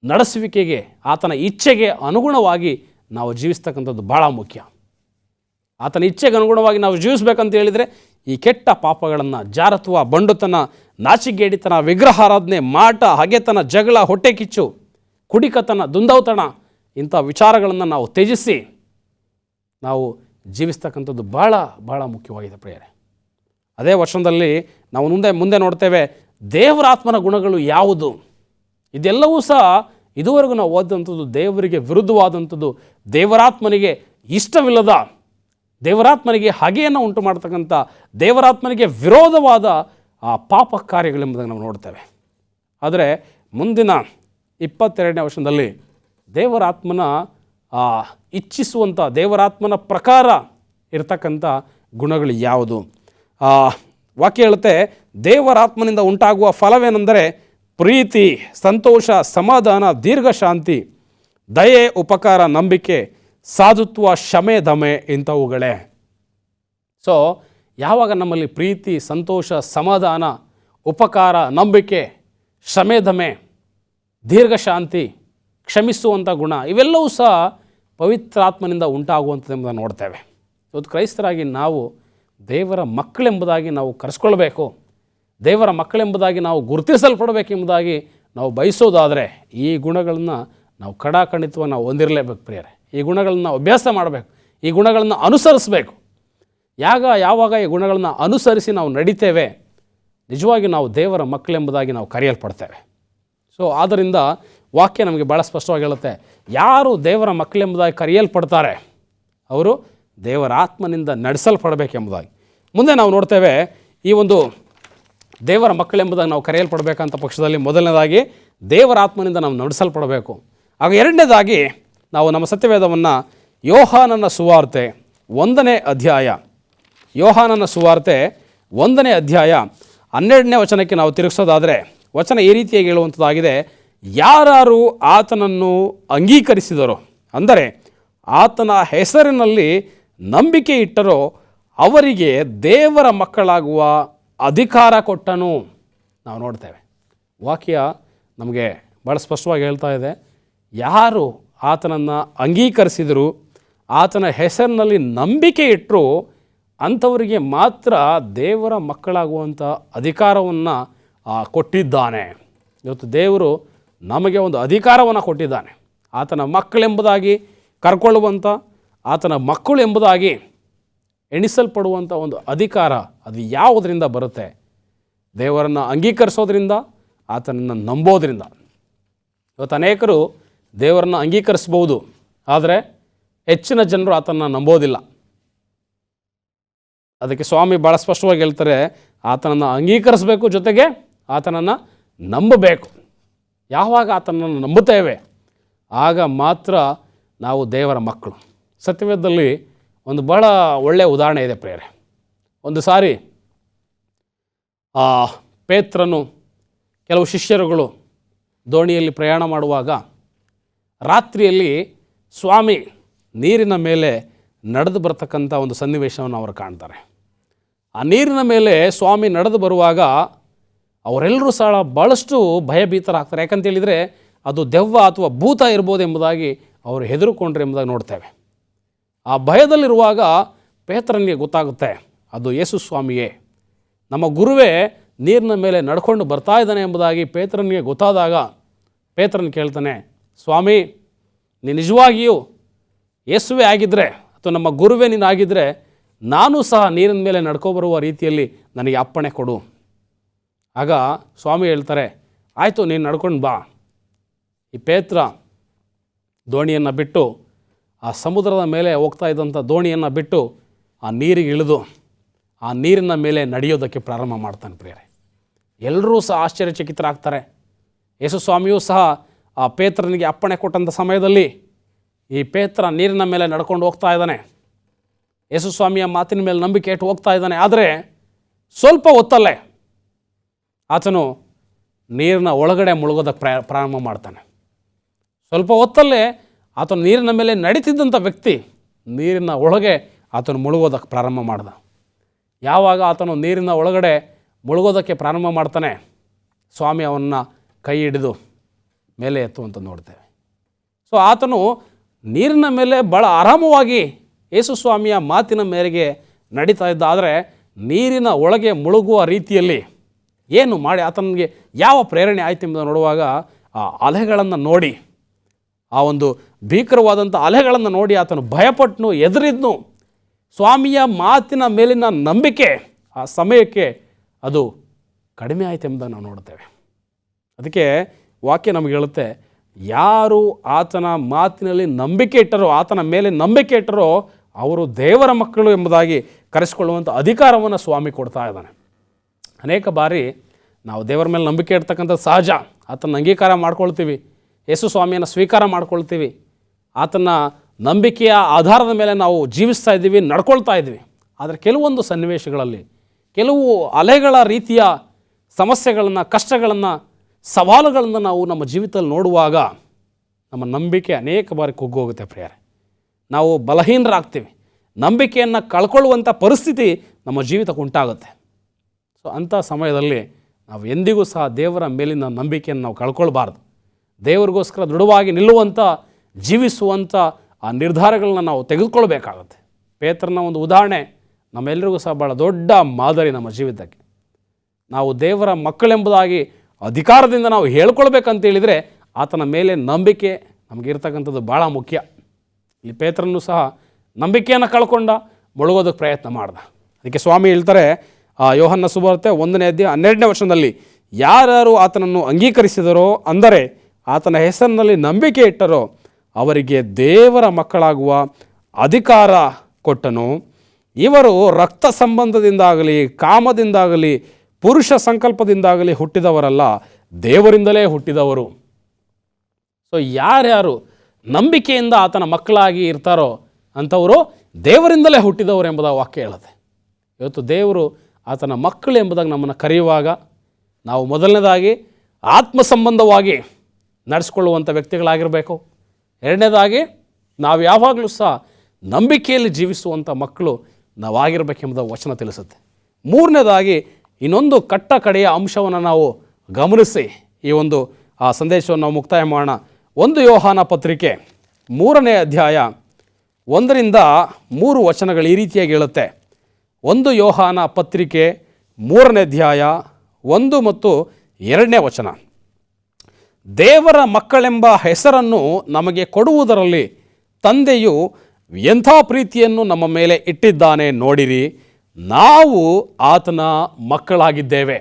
ನಡೆಸುವಿಕೆಗೆ, ಆತನ ಇಚ್ಛೆಗೆ ಅನುಗುಣವಾಗಿ ನಾವು ಜೀವಿಸ್ತಕ್ಕಂಥದ್ದು ಭಾಳ ಮುಖ್ಯ. ಆತನ ಇಚ್ಛೆಗೆ ಅನುಗುಣವಾಗಿ ನಾವು ಜೀವಿಸ್ಬೇಕಂತ ಹೇಳಿದರೆ ಈ ಕೆಟ್ಟ ಪಾಪಗಳನ್ನು, ಜಾರತ್ವ, ಬಂಡುತನ, ನಾಚಿಗೇಡಿತನ, ವಿಗ್ರಹಾರಾಧನೆ, ಮಾಟ, ಹಗೆತನ, ಜಗಳ, ಹೊಟ್ಟೆ ಕಿಚ್ಚು, ಕುಡಿಕತನ, ದುಂದೌತಣ ಇಂಥ ವಿಚಾರಗಳನ್ನು ನಾವು ತ್ಯಜಿಸಿ ನಾವು ಜೀವಿಸ್ತಕ್ಕಂಥದ್ದು ಭಾಳ ಭಾಳ ಮುಖ್ಯವಾಗಿದೆ ಪ್ರಿಯರೇ. ಅದೇ ವರ್ಷದಲ್ಲಿ ನಾವು ಮುಂದೆ ನೋಡ್ತೇವೆ, ದೇವರಾತ್ಮನ ಗುಣಗಳು ಯಾವುದು. ಇದೆಲ್ಲವೂ ಸಹ ಇದುವರೆಗೂ ನಾವು ಓದಿದಂಥದ್ದು ದೇವರಿಗೆ ವಿರುದ್ಧವಾದಂಥದ್ದು, ದೇವರಾತ್ಮನಿಗೆ ಇಷ್ಟವಿಲ್ಲದ, ದೇವರಾತ್ಮನಿಗೆ ಹಗೆಯನ್ನು ಉಂಟು ಮಾಡ್ತಕ್ಕಂಥ, ದೇವರಾತ್ಮನಿಗೆ ವಿರೋಧವಾದ ಆ ಪಾಪ ಕಾರ್ಯಗಳೆಂಬುದನ್ನು ನಾವು ನೋಡ್ತೇವೆ. ಆದರೆ ಮುಂದಿನ 22ನೇ ವರ್ಷದಲ್ಲಿ ದೇವರಾತ್ಮನ ಇಚ್ಛಿಸುವಂಥ, ದೇವರಾತ್ಮನ ಪ್ರಕಾರ ಇರತಕ್ಕಂಥ ಗುಣಗಳು ಯಾವುದು? ವಾಕ್ಯ ಹೇಳುತ್ತೆ, ದೇವರಾತ್ಮನಿಂದ ಉಂಟಾಗುವ ಫಲವೇನೆಂದರೆ ಪ್ರೀತಿ, ಸಂತೋಷ, ಸಮಾಧಾನ, ದೀರ್ಘಶಾಂತಿ, ದಯೆ, ಉಪಕಾರ, ನಂಬಿಕೆ, ಸಾಧುತ್ವ, ಶಮೆ, ದಮೆ ಇಂಥವುಗಳೇ. ಸೊ ಯಾವಾಗ ನಮ್ಮಲ್ಲಿ ಪ್ರೀತಿ, ಸಂತೋಷ, ಸಮಾಧಾನ, ಉಪಕಾರ, ನಂಬಿಕೆ, ಶಮೆ, ದಮೆ, ದೀರ್ಘಶಾಂತಿ, ಕ್ಷಮಿಸುವಂಥ ಗುಣ ಇವೆಲ್ಲವೂ ಸಹ ಪವಿತ್ರಾತ್ಮನಿಂದ ಉಂಟಾಗುವಂಥದ್ದೆಂಬುದನ್ನು ನೋಡ್ತೇವೆ. ಇವತ್ತು ಕ್ರೈಸ್ತರಾಗಿ ನಾವು ದೇವರ ಮಕ್ಕಳೆಂಬುದಾಗಿ ನಾವು ಕರೆಸ್ಕೊಳ್ಬೇಕು, ದೇವರ ಮಕ್ಕಳೆಂಬುದಾಗಿ ನಾವು ಗುರುತಿಸಲ್ಪಡಬೇಕೆಂಬುದಾಗಿ ನಾವು ಬಯಸೋದಾದರೆ ಈ ಗುಣಗಳನ್ನು ನಾವು ಖಡಾಖಂಡಿತವಾಗಿ ನಾವು ಹೊಂದಿರಲೇಬೇಕು ಪ್ರಿಯರೇ. ಈ ಗುಣಗಳನ್ನು ನಾವು ಅಭ್ಯಾಸ ಮಾಡಬೇಕು, ಈ ಗುಣಗಳನ್ನು ಅನುಸರಿಸಬೇಕು. ಯಾವಾಗ ಈ ಗುಣಗಳನ್ನು ಅನುಸರಿಸಿ ನಾವು ನಡಿತೇವೆ, ನಿಜವಾಗಿ ನಾವು ದೇವರ ಮಕ್ಕಳೆಂಬುದಾಗಿ ನಾವು ಕರೆಯಲ್ಪಡ್ತೇವೆ. ಸೊ ಆದ್ದರಿಂದ ವಾಕ್ಯ ನಮಗೆ ಭಾಳ ಸ್ಪಷ್ಟವಾಗಿ ಹೇಳುತ್ತೆ, ಯಾರು ದೇವರ ಮಕ್ಕಳೆಂಬುದಾಗಿ ಕರೆಯಲ್ಪಡ್ತಾರೆ ಅವರು ದೇವರ ಆತ್ಮನಿಂದ ನಡೆಸಲ್ಪಡಬೇಕೆಂಬುದಾಗಿ. ಮುಂದೆ ನಾವು ನೋಡ್ತೇವೆ, ಈ ಒಂದು ದೇವರ ಮಕ್ಕಳೆಂಬುದಾಗಿ ನಾವು ಕರೆಯಲ್ಪಡಬೇಕಂತ ಪಕ್ಷದಲ್ಲಿ ಮೊದಲನೇದಾಗಿ ದೇವರ ಆತ್ಮನಿಂದ ನಾವು ನಡೆಸಲ್ಪಡಬೇಕು. ಆಗ ಎರಡನೇದಾಗಿ ನಾವು ನಮ್ಮ ಸತ್ಯವೇದವನ್ನು ಯೋಹಾನನ ಸುವಾರ್ತೆ 1ನೇ ಅಧ್ಯಾಯ, ಯೋಹಾನನ ಸುವಾರ್ತೆ 1ನೇ ಅಧ್ಯಾಯ 12ನೇ ವಚನಕ್ಕೆ ನಾವು ತಿರುಗಿಸೋದಾದರೆ ವಚನ ಈ ರೀತಿಯಾಗಿ ಹೇಳುವಂಥದ್ದಾಗಿದೆ, ಯಾರು ಆತನನ್ನು ಅಂಗೀಕರಿಸಿದರೋ, ಅಂದರೆ ಆತನ ಹೆಸರಿನಲ್ಲಿ ನಂಬಿಕೆ ಇಟ್ಟರೋ ಅವರಿಗೆ ದೇವರ ಮಕ್ಕಳಾಗುವ ಅಧಿಕಾರ ಕೊಟ್ಟನು. ನಾವು ನೋಡ್ತೇವೆ, ವಾಕ್ಯ ನಮಗೆ ಭಾಳ ಸ್ಪಷ್ಟವಾಗಿ ಹೇಳ್ತಾ ಇದೆ, ಯಾರು ಆತನನ್ನು ಅಂಗೀಕರಿಸಿದರು, ಆತನ ಹೆಸರಿನಲ್ಲಿ ನಂಬಿಕೆ ಇಟ್ಟರು ಅಂಥವರಿಗೆ ಮಾತ್ರ ದೇವರ ಮಕ್ಕಳಾಗುವಂಥ ಅಧಿಕಾರವನ್ನು ಕೊಟ್ಟಿದ್ದಾನೆ. ಇವತ್ತು ದೇವರು ನಮಗೆ ಒಂದು ಅಧಿಕಾರವನ್ನು ಕೊಟ್ಟಿದ್ದಾನೆ. ಆತನ ಮಕ್ಕಳೆಂಬುದಾಗಿ ಕರ್ಕೊಳ್ಳುವಂಥ, ಆತನ ಮಕ್ಕಳು ಎಂಬುದಾಗಿ ಎಣಿಸಲ್ಪಡುವಂಥ ಒಂದು ಅಧಿಕಾರ ಅದು ಯಾವುದರಿಂದ ಬರುತ್ತೆ? ದೇವರನ್ನು ಅಂಗೀಕರಿಸೋದ್ರಿಂದ, ಆತನನ್ನು ನಂಬೋದ್ರಿಂದ. ಇವತ್ತು ಅನೇಕರು ದೇವರನ್ನು ಅಂಗೀಕರಿಸ್ಬೋದು, ಆದರೆ ಹೆಚ್ಚಿನ ಜನರು ಆತನನ್ನು ನಂಬೋದಿಲ್ಲ. ಅದಕ್ಕೆ ಸ್ವಾಮಿ ಭಾಳ ಸ್ಪಷ್ಟವಾಗಿ ಹೇಳ್ತಾರೆ, ಆತನನ್ನು ಅಂಗೀಕರಿಸಬೇಕು, ಜೊತೆಗೆ ಆತನನ್ನು ನಂಬಬೇಕು. ಯಾವಾಗ ಆತನನ್ನು ನಂಬುತ್ತೇವೆ ಆಗ ಮಾತ್ರ ನಾವು ದೇವರ ಮಕ್ಕಳು. ಸತ್ಯವೇದದಲ್ಲಿ ಒಂದು ಭಾಳ ಒಳ್ಳೆಯ ಉದಾಹರಣೆ ಇದೆ ಪ್ರಿಯರೇ. ಒಂದು ಸಾರಿ ಪೇತ್ರನು ಕೆಲವು ಶಿಷ್ಯರುಗಳು ದೋಣಿಯಲ್ಲಿ ಪ್ರಯಾಣ ಮಾಡುವಾಗ ರಾತ್ರಿಯಲ್ಲಿ ಸ್ವಾಮಿ ನೀರಿನ ಮೇಲೆ ನಡೆದು ಬರ್ತಕ್ಕಂಥ ಒಂದು ಸನ್ನಿವೇಶವನ್ನು ಅವರು ಕಾಣ್ತಾರೆ. ಆ ನೀರಿನ ಮೇಲೆ ಸ್ವಾಮಿ ನಡೆದು ಬರುವಾಗ ಅವರೆಲ್ಲರೂ ಸಹ ಭಾಳಷ್ಟು ಭಯಭೀತರಾಗ್ತಾರೆ. ಯಾಕಂತೇಳಿದರೆ ಅದು ದೆವ್ವ ಅಥವಾ ಭೂತ ಇರ್ಬೋದು ಎಂಬುದಾಗಿ ಅವರು ಹೆದರುಕೊಂಡ್ರೆ ಎಂಬುದಾಗಿ ನೋಡ್ತೇವೆ. ಆ ಭಯದಲ್ಲಿರುವಾಗ ಪೇತ್ರನಿಗೆ ಗೊತ್ತಾಗುತ್ತೆ ಅದು ಯೇಸು ಸ್ವಾಮಿಯೇ, ನಮ್ಮ ಗುರುವೇ ನೀರಿನ ಮೇಲೆ ನಡ್ಕೊಂಡು ಬರ್ತಾ ಇದ್ದಾನೆ ಎಂಬುದಾಗಿ ಪೇತ್ರನಿಗೆ ಗೊತ್ತಾದಾಗ ಪೇತ್ರನ ಕೇಳ್ತಾನೆ, ಸ್ವಾಮಿ ನೀನು ನಿಜವಾಗಿಯೂ ಯೇಸುವೇ ಆಗಿದ್ದರೆ ಅಥವಾ ನಮ್ಮ ಗುರುವೇ ನೀನಾಗಿದ್ದರೆ ನಾನು ಸಹ ನೀರಿನ ಮೇಲೆ ನಡ್ಕೊಬರುವ ರೀತಿಯಲ್ಲಿ ನನಗೆ ಅಪ್ಪಣೆ ಕೊಡು. ಆಗ ಸ್ವಾಮಿ ಹೇಳ್ತಾರೆ, ಆಯಿತು ನೀನು ನಡ್ಕೊಂಡು ಬಾ. ಈ ಪೇತ್ರ ದೋಣಿಯನ್ನು ಬಿಟ್ಟು ಆ ಸಮುದ್ರದ ಮೇಲೆ ಹೋಗ್ತಾ ಇದ್ದಂಥ ದೋಣಿಯನ್ನು ಬಿಟ್ಟು ಆ ನೀರಿಗೆ ಇಳಿದು ಆ ನೀರಿನ ಮೇಲೆ ನಡೆಯೋದಕ್ಕೆ ಪ್ರಾರಂಭ ಮಾಡ್ತಾನೆ ಪ್ರಿಯರೇ. ಎಲ್ಲರೂ ಸಹ ಆಶ್ಚರ್ಯಚಕಿತರಾಗ್ತಾರೆ. ಯೇಸು ಸ್ವಾಮಿಯೂ ಸಹ ಆ ಪೇತ್ರನಿಗೆ ಅಪ್ಪಣೆ ಕೊಟ್ಟಂಥ ಸಮಯದಲ್ಲಿ ಈ ಪೇತ್ರ ನೀರಿನ ಮೇಲೆ ನಡ್ಕೊಂಡು ಹೋಗ್ತಾ ಇದ್ದಾನೆ. ಯೇಸು ಸ್ವಾಮಿಯ ಮಾತಿನ ಮೇಲೆ ನಂಬಿಕೆ ಇಟ್ಟು ಹೋಗ್ತಾ ಇದ್ದಾನೆ. ಆದರೆ ಸ್ವಲ್ಪ ಹೊತ್ತಲ್ಲೇ ಆತನು ನೀರಿನ ಒಳಗಡೆ ಮುಳುಗೋದಕ್ಕೆ ಪ್ರಾರಂಭ ಮಾಡ್ತಾನೆ. ಸ್ವಲ್ಪ ಹೊತ್ತಲ್ಲೇ ಆತನು ನೀರಿನ ಮೇಲೆ ನಡೀತಿದ್ದಂಥ ವ್ಯಕ್ತಿ ನೀರಿನ ಒಳಗೆ ಆತನು ಮುಳುಗೋದಕ್ಕೆ ಪ್ರಾರಂಭ ಮಾಡ್ದ. ಯಾವಾಗ ಆತನು ನೀರಿನ ಒಳಗಡೆ ಮುಳುಗೋದಕ್ಕೆ ಪ್ರಾರಂಭ ಮಾಡ್ತಾನೆ, ಸ್ವಾಮಿ ಅವನ್ನ ಕೈ ಹಿಡಿದು ಮೇಲೆ ಎತ್ತುವಂತ ನೋಡ್ತೇವೆ. ಸೊ ಆತನು ನೀರಿನ ಮೇಲೆ ಭಾಳ ಆರಾಮವಾಗಿ ಯೇಸು ಸ್ವಾಮಿಯ ಮಾತಿನ ಮೇರೆಗೆ ನಡೀತಾ ಇದ್ದ. ಆದರೆ ನೀರಿನ ಒಳಗೆ ಮುಳುಗುವ ರೀತಿಯಲ್ಲಿ ಏನು ಮಾಡಿ ಆತನಿಗೆ ಯಾವ ಪ್ರೇರಣೆ ಆಯ್ತು ಎಂಬುದನ್ನು ನೋಡುವಾಗ ಆ ಅಲೆಗಳನ್ನು ನೋಡಿ, ಆ ಒಂದು ಭೀಕರವಾದಂಥ ಅಲೆಗಳನ್ನು ನೋಡಿ ಆತನು ಭಯಪಟ್ಟನು, ಎದುರಿದ್ನು. ಸ್ವಾಮಿಯ ಮಾತಿನ ಮೇಲಿನ ನಂಬಿಕೆ ಆ ಸಮಯಕ್ಕೆ ಅದು ಕಡಿಮೆ ಆಯ್ತು ಎಂಬುದನ್ನು ನಾವು ನೋಡ್ತೇವೆ. ಅದಕ್ಕೆ ವಾಕ್ಯ ನಮಗೆ ಹೇಳುತ್ತೆ, ಯಾರು ಆತನ ಮಾತಿನಲ್ಲಿ ನಂಬಿಕೆ ಇಟ್ಟರೋ, ಆತನ ಮೇಲೆ ನಂಬಿಕೆ ಇಟ್ಟರೋ ಅವರು ದೇವರ ಮಕ್ಕಳು ಎಂಬುದಾಗಿ ಕರೆಸಿಕೊಳ್ಳುವಂಥ ಅಧಿಕಾರವನ್ನು ಸ್ವಾಮಿ ಕೊಡ್ತಾ ಇದ್ದಾನೆ. ಅನೇಕ ಬಾರಿ ನಾವು ದೇವರ ಮೇಲೆ ನಂಬಿಕೆ ಇಡ್ತಕ್ಕಂಥದ್ದು ಸಹಜ. ಆತನ ಅಂಗೀಕಾರ ಮಾಡ್ಕೊಳ್ತೀವಿ, ಯೇಸು ಸ್ವಾಮಿಯನ್ನು ಸ್ವೀಕಾರ ಮಾಡ್ಕೊಳ್ತೀವಿ, ಆತನ ನಂಬಿಕೆಯ ಆಧಾರದ ಮೇಲೆ ನಾವು ಜೀವಿಸ್ತಾ ಇದ್ದೀವಿ, ನಡ್ಕೊಳ್ತಾ ಇದ್ದೀವಿ. ಆದರೆ ಕೆಲವೊಂದು ಸನ್ನಿವೇಶಗಳಲ್ಲಿ ಕೆಲವು ಅಲೆಗಳ ರೀತಿಯ ಸಮಸ್ಯೆಗಳನ್ನು, ಕಷ್ಟಗಳನ್ನು, ಸವಾಲುಗಳನ್ನು ನಾವು ನಮ್ಮ ಜೀವಿತದಲ್ಲಿ ನೋಡುವಾಗ ನಮ್ಮ ನಂಬಿಕೆ ಅನೇಕ ಬಾರಿ ಕುಗ್ಗೋಗುತ್ತೆ ಪ್ರಿಯರೇ. ನಾವು ಬಲಹೀನರಾಗ್ತೀವಿ, ನಂಬಿಕೆಯನ್ನು ಕಳ್ಕೊಳ್ಳುವಂಥ ಪರಿಸ್ಥಿತಿ ನಮ್ಮ ಜೀವಿತಕ್ಕೆ ಉಂಟಾಗುತ್ತೆ. ಸೊ ಅಂಥ ಸಮಯದಲ್ಲಿ ನಾವು ಎಂದಿಗೂ ಸಹ ದೇವರ ಮೇಲಿನ ನಂಬಿಕೆಯನ್ನು ನಾವು ಕಳ್ಕೊಳ್ಬಾರ್ದು. ದೇವರಿಗೋಸ್ಕರ ದೃಢವಾಗಿ ನಿಲ್ಲುವಂಥ, ಜೀವಿಸುವಂಥ ಆ ನಿರ್ಧಾರಗಳನ್ನ ನಾವು ತೆಗೆದುಕೊಳ್ಬೇಕಾಗುತ್ತೆ. ಪೇತ್ರನ ಒಂದು ಉದಾಹರಣೆ ನಮ್ಮೆಲ್ಲರಿಗೂ ಸಹ ಭಾಳ ದೊಡ್ಡ ಮಾದರಿ ನಮ್ಮ ಜೀವಿತಕ್ಕೆ. ನಾವು ದೇವರ ಮಕ್ಕಳೆಂಬುದಾಗಿ ಅಧಿಕಾರದಿಂದ ನಾವು ಹೇಳ್ಕೊಳ್ಬೇಕಂತ ಹೇಳಿದರೆ ಆತನ ಮೇಲೆ ನಂಬಿಕೆ ನಮಗಿರ್ತಕ್ಕಂಥದ್ದು ಭಾಳ ಮುಖ್ಯ. ಇಲ್ಲಿ ಪೇತ್ರನೂ ಸಹ ನಂಬಿಕೆಯನ್ನು ಕಳ್ಕೊಂಡ, ಮುಳುಗೋದಕ್ಕೆ ಪ್ರಯತ್ನ ಮಾಡ್ದ. ಅದಕ್ಕೆ ಸ್ವಾಮಿ ಹೇಳ್ತಾರೆ, ಯೋಹನ್ನ ಸುವಾರ್ತೆ 1:12 ಯಾರ್ಯಾರು ಆತನನ್ನು ಅಂಗೀಕರಿಸಿದರೋ, ಅಂದರೆ ಆತನ ಹೆಸರಿನಲ್ಲಿ ನಂಬಿಕೆ ಇಟ್ಟರೋ ಅವರಿಗೆ ದೇವರ ಮಕ್ಕಳಾಗುವ ಅಧಿಕಾರ ಕೊಟ್ಟನು. ಇವರು ರಕ್ತ ಸಂಬಂಧದಿಂದಾಗಲಿ, ಕಾಮದಿಂದಾಗಲಿ, ಪುರುಷ ಸಂಕಲ್ಪದಿಂದಾಗಲಿ ಹುಟ್ಟಿದವರಲ್ಲ, ದೇವರಿಂದಲೇ ಹುಟ್ಟಿದವರು. ಸೊ ಯಾರ್ಯಾರು ನಂಬಿಕೆಯಿಂದ ಆತನ ಮಕ್ಕಳಾಗಿ ಇರ್ತಾರೋ ಅಂಥವರು ದೇವರಿಂದಲೇ ಹುಟ್ಟಿದವರು ಎಂಬುದ ವಾಕ್ಯ ಹೇಳುತ್ತೆ. ಇವತ್ತು ದೇವರು ಆತನ ಮಕ್ಕಳು ಎಂಬುದಾಗಿ ನಮ್ಮನ್ನು ಕರೆಯುವಾಗ ನಾವು ಮೊದಲನೇದಾಗಿ ಆತ್ಮ ಸಂಬಂಧವಾಗಿ ನಡೆಸ್ಕೊಳ್ಳುವಂಥ ವ್ಯಕ್ತಿಗಳಾಗಿರಬೇಕು. ಎರಡನೇದಾಗಿ ನಾವು ಯಾವಾಗಲೂ ಸಹ ನಂಬಿಕೆಯಲ್ಲಿ ಜೀವಿಸುವಂಥ ಮಕ್ಕಳು ನಾವಾಗಿರಬೇಕೆಂಬುದ ವಚನ ತಿಳಿಸುತ್ತೆ. ಮೂರನೇದಾಗಿ ಇನ್ನೊಂದು ಕಟ್ಟ ಕಡೆಯ ಅಂಶವನ್ನು ನಾವು ಗಮನಿಸಿ ಈ ಒಂದು ಸಂದೇಶವನ್ನು ನಾವು ಮುಕ್ತಾಯ ಮಾಡೋಣ. 1 ಯೋಹಾನ ಪತ್ರಿಕೆ 3ನೇ ಅಧ್ಯಾಯ 1-3 ವಚನಗಳು ಈ ರೀತಿಯಾಗಿ ಹೇಳುತ್ತೆ. 1 ಯೋಹಾನ ಪತ್ರಿಕೆ 3ನೇ ಅಧ್ಯಾಯ 1 ಮತ್ತು 2ನೇ ವಚನ. ದೇವರ ಮಕ್ಕಳೆಂಬ ಹೆಸರನ್ನು ನಮಗೆ ಕೊಡುವುದರಲ್ಲಿ ತಂದೆಯು ಎಂಥ ಪ್ರೀತಿಯನ್ನು ನಮ್ಮ ಮೇಲೆ ಇಟ್ಟಿದ್ದಾನೆ ನೋಡಿರಿ, ನಾವು ಆತನ ಮಕ್ಕಳಾಗಿದ್ದೇವೆ.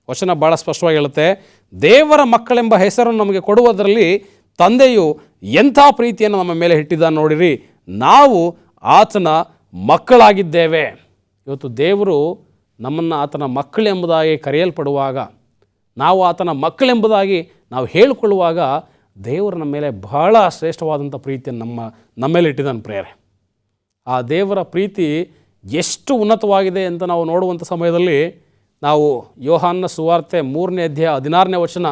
ವಚನ ಭಾಳ ಸ್ಪಷ್ಟವಾಗಿ ಹೇಳುತ್ತೆ, ದೇವರ ಮಕ್ಕಳೆಂಬ ಹೆಸರನ್ನು ನಮಗೆ ಕೊಡುವುದರಲ್ಲಿ ತಂದೆಯು ಎಂಥ ಪ್ರೀತಿಯನ್ನು ನಮ್ಮ ಮೇಲೆ ಇಟ್ಟಿದ್ದಾನೆ ನೋಡಿರಿ, ನಾವು ಆತನ ಮಕ್ಕಳಾಗಿದ್ದೇವೆ. ಇವತ್ತು ದೇವರು ನಮ್ಮನ್ನು ಆತನ ಮಕ್ಕಳೆಂಬುದಾಗಿ ಕರೆಯಲ್ಪಡುವಾಗ, ನಾವು ಆತನ ಮಕ್ಕಳೆಂಬುದಾಗಿ ನಾವು ಹೇಳಿಕೊಳ್ಳುವಾಗ ದೇವರು ನಮ್ಮ ಮೇಲೆ ಬಹಳ ಶ್ರೇಷ್ಠವಾದಂಥ ಪ್ರೀತಿಯನ್ನು ನಮ್ಮ ಮೇಲೆ ಇಟ್ಟಿದ್ದಾನೆ ಪ್ರಿಯರೇ. ಆ ದೇವರ ಪ್ರೀತಿ ಎಷ್ಟು ಉನ್ನತವಾಗಿದೆ ಅಂತ ನಾವು ನೋಡುವಂಥ ಸಮಯದಲ್ಲಿ ನಾವು ಯೋಹಾನನ ಸುವಾರ್ತೆ 3ನೇ ಅಧ್ಯಾಯ 16ನೇ ವಚನ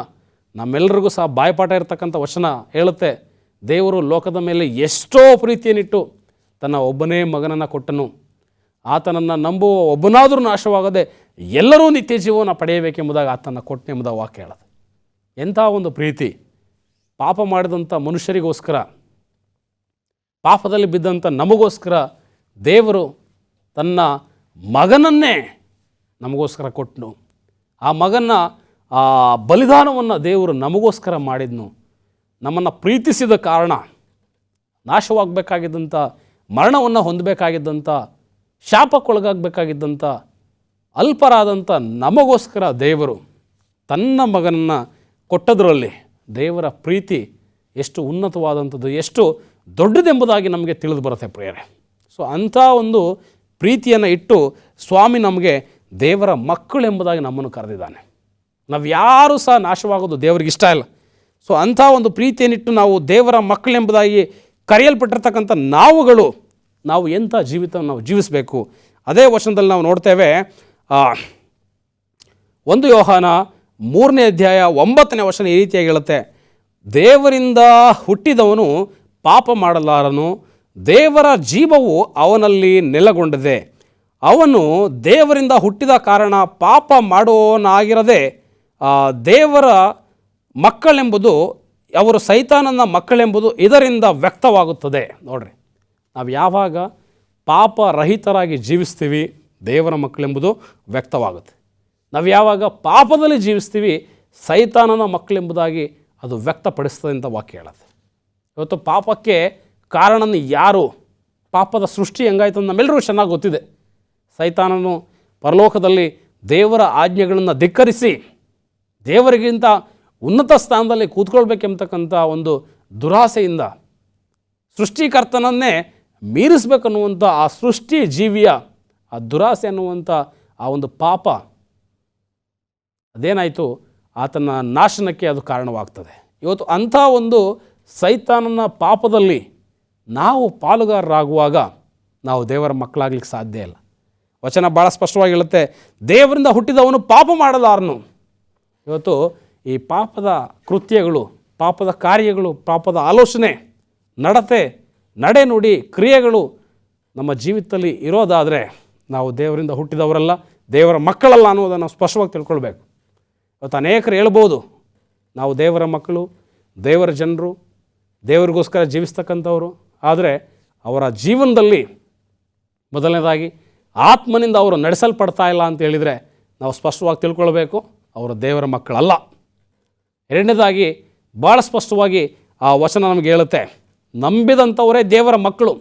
ನಮ್ಮೆಲ್ಲರಿಗೂ ಸಹ ಬಾಯ್ಪಾಠ ಇರತಕ್ಕಂಥ ವಚನ ಹೇಳುತ್ತೆ, ದೇವರು ಲೋಕದ ಮೇಲೆ ಎಷ್ಟೋ ಪ್ರೀತಿಯನ್ನಿಟ್ಟು ತನ್ನ ಒಬ್ಬನೇ ಮಗನನ್ನು ಕೊಟ್ಟನು, ಆತನನ್ನು ನಂಬುವ ಒಬ್ಬನಾದರೂ ನಾಶವಾಗದೆ ಎಲ್ಲರೂ ನಿತ್ಯ ಜೀವನ ಪಡೆಯಬೇಕೆಂಬುದಾಗಿ ಆತನ ಕೊಟ್ಟನೆಂಬುದಾಗಿ ವಾಕ್ಯ ಹೇಳುತ್ತೆ. ಎಂಥ ಒಂದು ಪ್ರೀತಿ! ಪಾಪ ಮಾಡಿದಂಥ ಮನುಷ್ಯರಿಗೋಸ್ಕರ, ಪಾಪದಲ್ಲಿ ಬಿದ್ದಂಥ ನಮಗೋಸ್ಕರ ದೇವರು ತನ್ನ ಮಗನನ್ನೇ ನಮಗೋಸ್ಕರ ಕೊಟ್ಟನು. ಆ ಮಗನ ಆ ಬಲಿದಾನವನ್ನು ದೇವರು ನಮಗೋಸ್ಕರ ಮಾಡಿದ್ನು. ನಮ್ಮನ್ನು ಪ್ರೀತಿಸಿದ ಕಾರಣ ನಾಶವಾಗಬೇಕಾಗಿದ್ದಂಥ, ಮರಣವನ್ನು ಹೊಂದಬೇಕಾಗಿದ್ದಂಥ, ಶಾಪಕ್ಕೊಳಗಾಗಬೇಕಾಗಿದ್ದಂಥ ಅಲ್ಪರಾದಂಥ ನಮಗೋಸ್ಕರ ದೇವರು ತನ್ನ ಮಗನನ್ನು ಕೊಟ್ಟದರಲ್ಲಿ ದೇವರ ಪ್ರೀತಿ ಎಷ್ಟು ಉನ್ನತವಾದಂಥದ್ದು, ಎಷ್ಟು ದೊಡ್ಡದೆಂಬುದಾಗಿ ನಮಗೆ ತಿಳಿದು ಬರುತ್ತೆ ಪ್ರಿಯರೇ. ಸೊ ಅಂಥ ಒಂದು ಪ್ರೀತಿಯನ್ನು ಇಟ್ಟು ಸ್ವಾಮಿ ನಮಗೆ ದೇವರ ಮಕ್ಕಳೆಂಬುದಾಗಿ ನಮ್ಮನ್ನು ಕರೆದಿದ್ದಾನೆ. ನಾವು ಯಾರೂ ಸಹ ನಾಶವಾಗೋದು ದೇವರಿಗೆ ಇಷ್ಟ ಇಲ್ಲ. ಸೊ ಅಂಥ ಒಂದು ಪ್ರೀತಿಯನ್ನಿಟ್ಟು ನಾವು ದೇವರ ಮಕ್ಕಳೆಂಬುದಾಗಿ ಕರೆಯಲ್ಪಟ್ಟಿರ್ತಕ್ಕಂಥ ನಾವು ಎಂಥ ಜೀವಿತವನ್ನು ನಾವು ಜೀವಿಸಬೇಕು. ಅದೇ ವಚನದಲ್ಲಿ ನಾವು ನೋಡ್ತೇವೆ, 1 ಯೋಹಾನ 3ನೇ ಅಧ್ಯಾಯ 9ನೇ ವಚನ ಈ ರೀತಿಯಾಗಿ ಹೇಳುತ್ತೆ, ದೇವರಿಂದ ಹುಟ್ಟಿದವನು ಪಾಪ ಮಾಡಲಾರನು, ದೇವರ ಜೀವವು ಅವನಲ್ಲಿ ನೆಲೆಗೊಂಡಿದೆ. ಅವನು ದೇವರಿಂದ ಹುಟ್ಟಿದ ಕಾರಣ ಪಾಪ ಮಾಡುವವನಾಗಿರದೆ ದೇವರ ಮಕ್ಕಳೆಂಬುದು, ಅವರು ಸೈತಾನನ ಮಕ್ಕಳೆಂಬುದು ಇದರಿಂದ ವ್ಯಕ್ತವಾಗುತ್ತದೆ. ನೋಡ್ರಿ, ನಾವು ಯಾವಾಗ ಪಾಪರಹಿತರಾಗಿ ಜೀವಿಸ್ತೀವಿ ದೇವರ ಮಕ್ಕಳೆಂಬುದು ವ್ಯಕ್ತವಾಗುತ್ತೆ. ನಾವು ಯಾವಾಗ ಪಾಪದಲ್ಲಿ ಜೀವಿಸ್ತೀವಿ ಸೈತಾನನ ಮಕ್ಕಳೆಂಬುದಾಗಿ ಅದು ವ್ಯಕ್ತಪಡಿಸ್ತದೆ ಅಂತ ವಾಕ್ಯ ಹೇಳುತ್ತೆ. ಇವತ್ತು ಪಾಪಕ್ಕೆ ಕಾರಣನ ಯಾರು, ಪಾಪದ ಸೃಷ್ಟಿ ಹೆಂಗಾಯ್ತು ಅಂತ ನಮ್ಮೆಲ್ಲರಿಗೂ ಚೆನ್ನಾಗಿ ಗೊತ್ತಿದೆ. ಸೈತಾನನು ಪರಲೋಕದಲ್ಲಿ ದೇವರ ಆಜ್ಞೆಗಳನ್ನು ಧಿಕ್ಕರಿಸಿ ದೇವರಿಗಿಂತ ಉನ್ನತ ಸ್ಥಾನದಲ್ಲಿ ಕೂತ್ಕೊಳ್ಬೇಕೆಂಬತಕ್ಕಂಥ ಒಂದು ದುರಾಸೆಯಿಂದ ಸೃಷ್ಟಿಕರ್ತನನ್ನೇ ಮೀರಿಸಬೇಕನ್ನುವಂಥ ಆ ಸೃಷ್ಟಿ ಜೀವಿಯ ಆ ದುರಾಸೆ ಅನ್ನುವಂಥ ಆ ಒಂದು ಪಾಪ ಅದೇನಾಯಿತು, ಆತನ ನಾಶನಕ್ಕೆ ಅದು ಕಾರಣವಾಗ್ತದೆ. ಇವತ್ತು ಅಂಥ ಒಂದು ಸೈತಾನನ ಪಾಪದಲ್ಲಿ ನಾವು ಪಾಲುಗಾರರಾಗುವಾಗ ನಾವು ದೇವರ ಮಕ್ಕಳಾಗ್ಲಿಕ್ಕೆ ಸಾಧ್ಯ ಇಲ್ಲ. ವಚನ ಭಾಳ ಸ್ಪಷ್ಟವಾಗಿ ಹೇಳುತ್ತೆ, ದೇವರಿಂದ ಹುಟ್ಟಿದವನು ಪಾಪ ಮಾಡಲಾರನು. ಇವತ್ತು ಈ ಪಾಪದ ಕೃತ್ಯಗಳು, ಪಾಪದ ಕಾರ್ಯಗಳು, ಪಾಪದ ಆಲೋಚನೆ, ನಡತೆ, ನಡೆನುಡಿ, ಕ್ರಿಯೆಗಳು ನಮ್ಮ ಜೀವಿತದಲ್ಲಿ ಇರೋದಾದರೆ ನಾವು ದೇವರಿಂದ ಹುಟ್ಟಿದವರಲ್ಲ, ದೇವರ ಮಕ್ಕಳಲ್ಲ ಅನ್ನೋದನ್ನು ನಾವು ಸ್ಪಷ್ಟವಾಗಿ ತಿಳ್ಕೊಳ್ಬೇಕು. ಇವತ್ತು ಅನೇಕರು ಹೇಳ್ಬೋದು, ನಾವು ದೇವರ ಮಕ್ಕಳು, ದೇವರ ಜನರು, ದೇವರಿಗೋಸ್ಕರ ಜೀವಿಸ್ತಕ್ಕಂಥವ್ರು. ಆದರೆ ಅವರ ಜೀವನದಲ್ಲಿ ಮೊದಲನೇದಾಗಿ ಆತ್ಮನಿಂದ ಅವರು ನಡೆಸಲ್ಪಡ್ತಾ ಇಲ್ಲ ಅಂತ ಹೇಳಿದರೆ ನಾವು ಸ್ಪಷ್ಟವಾಗಿ ತಿಳ್ಕೊಳ್ಬೇಕು, ಅವರು ದೇವರ ಮಕ್ಕಳಲ್ಲ. ಎರಡನೇದಾಗಿ ಭಾಳ ಸ್ಪಷ್ಟವಾಗಿ ಆ ವಚನ ನಮಗೆ ಹೇಳುತ್ತೆ, ನಂಬಿದಂಥವರೇ ದೇವರ ಮಕ್ಕಳು.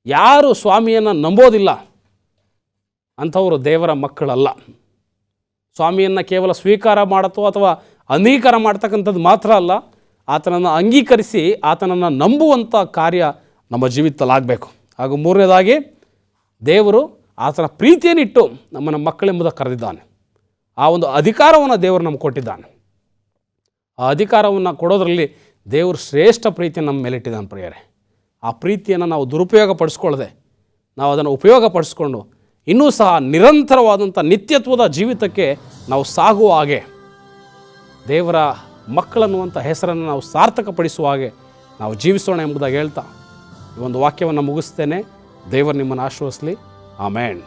ಯಾರು ಸ್ವಾಮಿಯನ್ನು ನಂಬೋದಿಲ್ಲ ಅಂಥವರು ದೇವರ ಮಕ್ಕಳಲ್ಲ. ಸ್ವಾಮಿಯನ್ನು ಕೇವಲ ಸ್ವೀಕಾರ ಮಾಡತ್ತೋ ಅಥವಾ ಅಂಗೀಕಾರ ಮಾಡ್ತಕ್ಕಂಥದ್ದು ಮಾತ್ರ ಅಲ್ಲ, ಆತನನ್ನು ಅಂಗೀಕರಿಸಿ ಆತನನ್ನು ನಂಬುವಂಥ ಕಾರ್ಯ ನಮ್ಮ ಜೀವಿತದಲ್ಲಿ ಆಗಬೇಕು. ಹಾಗೂ ಮೂರನೇದಾಗಿ ದೇವರು ಆತನ ಪ್ರೀತಿಯನ್ನಿಟ್ಟು ನಮ್ಮನ್ನು ಮಕ್ಕಳೆಂಬುದಾಗಿ ಕರೆದಿದ್ದಾನೆ. ಆ ಒಂದು ಅಧಿಕಾರವನ್ನು ದೇವರು ನಮ್ಗೆ ಕೊಟ್ಟಿದ್ದಾನೆ. ಆ ಅಧಿಕಾರವನ್ನು ಕೊಡೋದರಲ್ಲಿ ದೇವರು ಶ್ರೇಷ್ಠ ಪ್ರೀತಿಯನ್ನು ನಮ್ಮ ಮೇಲೆ ಇಟ್ಟಿದ್ದಾನೆ ಪ್ರಿಯರೇ. ಆ ಪ್ರೀತಿಯನ್ನು ನಾವು ದುರುಪಯೋಗ ಪಡಿಸ್ಕೊಳ್ಳದೆ ನಾವು ಅದನ್ನು ಉಪಯೋಗ ಪಡಿಸ್ಕೊಂಡು ಇನ್ನೂ ಸಹ ನಿರಂತರವಾದಂಥ ನಿತ್ಯತ್ವದ ಜೀವಿತಕ್ಕೆ ನಾವು ಸಾಗುವ ಹಾಗೆ, ದೇವರ ಮಕ್ಕಳನ್ನುವಂಥ ಹೆಸರನ್ನು ನಾವು ಸಾರ್ಥಕಪಡಿಸುವ ಹಾಗೆ ನಾವು ಜೀವಿಸೋಣ ಎಂಬುದಾಗಿ ಹೇಳ್ತಾ ಈ ಒಂದು ವಾಕ್ಯವನ್ನು ಮುಗಿಸ್ತೇನೆ. ದೇವರು ನಿಮ್ಮನ್ನು ಆಶೀರ್ವದಿಸಲಿ. ಆಮೆನ್.